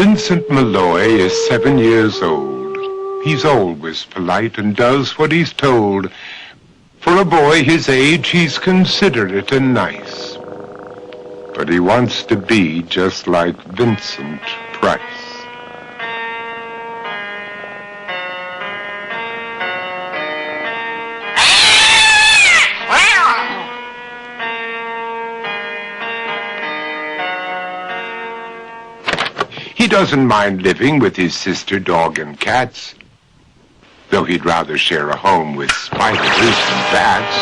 Vincent Malloy is 7 years old. He's always polite and does what he's told. For a boy his age, he's considerate and nice. But he wants to be just like Vincent Price. He doesn't mind living with his sister, dog, and cats, though he'd rather share a home with spiders and bats.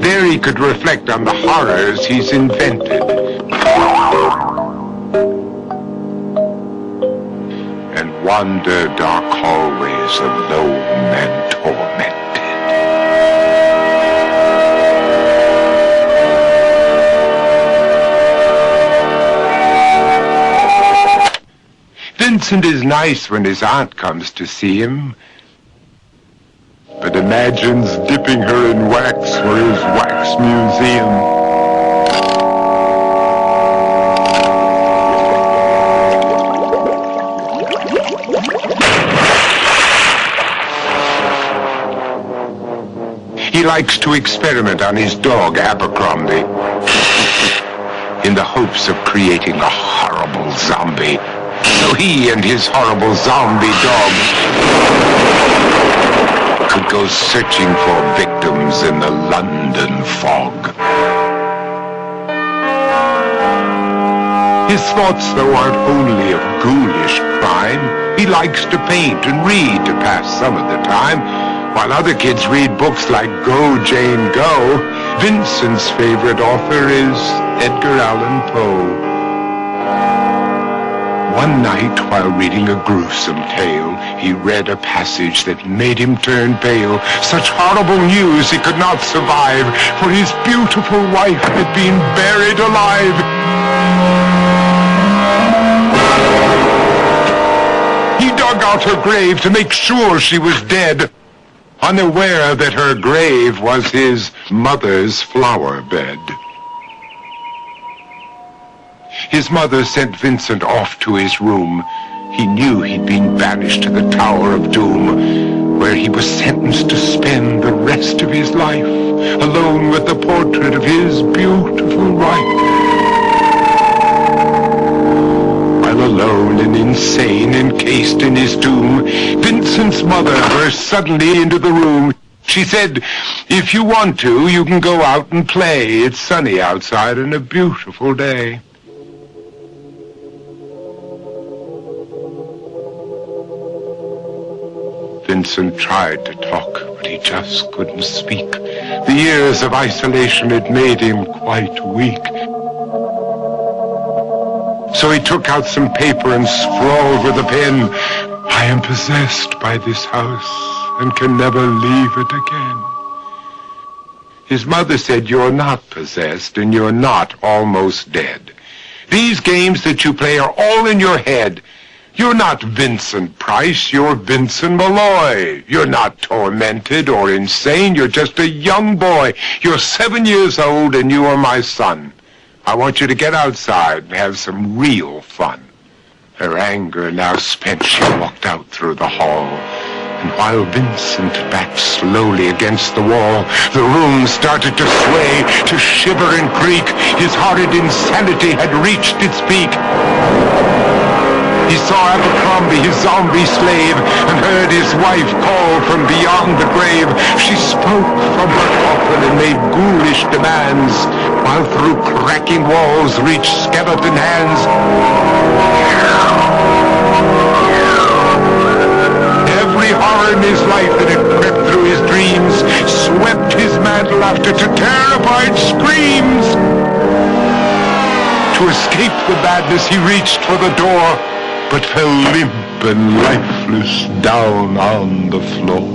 There he could reflect on the horrors he's invented and wander dark hallways alone and tormented. Vincent is nice when his aunt comes to see him, but imagines dipping her in wax for his wax museum. He likes to experiment on his dog, Abercrombie, in the hopes of creating a horrible zombie. So he and his horrible zombie dog could go searching for victims in the London fog. His thoughts, though, aren't only of ghoulish crime. He likes to paint and read to pass some of the time. While other kids read books like Go, Jane, Go, Vincent's favorite author is Edgar Allan Poe. One night, while reading a gruesome tale, he read a passage that made him turn pale. Such horrible news he could not survive, for his beautiful wife had been buried alive. He dug out her grave to make sure she was dead, unaware that her grave was his mother's flower bed. His mother sent Vincent off to his room. He knew he'd been banished to the Tower of Doom, where he was sentenced to spend the rest of his life alone with the portrait of his beautiful wife. While alone and insane, encased in his tomb, Vincent's mother burst suddenly into the room. She said, "If you want to, you can go out and play. It's sunny outside and a beautiful day." Vincent tried to talk, but he just couldn't speak. The years of isolation had made him quite weak. So he took out some paper and scrawled with a pen, "I am possessed by this house and can never leave it again." His mother said, "You're not possessed and you're not almost dead. These games that you play are all in your head. You're not Vincent Price, you're Vincent Malloy. You're not tormented or insane, you're just a young boy. You're 7 years old and you are my son. I want you to get outside and have some real fun." Her anger now spent, she walked out through the hall. And while Vincent backed slowly against the wall, the room started to sway, to shiver and creak. His horrid insanity had reached its peak. He saw Abercrombie, his zombie slave, and heard his wife call from beyond the grave. She spoke from her coffin and made ghoulish demands, while through cracking walls reached skeleton hands. Every horror in his life that had crept through his dreams swept his mantle after to terrified screams. To escape the madness, he reached for the door, but fell limp and lifeless down on the floor.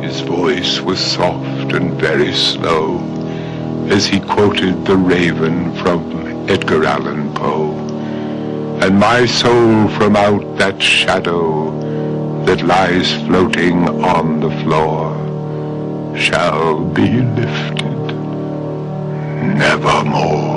His voice was soft and very slow as he quoted The Raven from Edgar Allan Poe. "And my soul from out that shadow that that lies floating on the floor shall be lifted nevermore.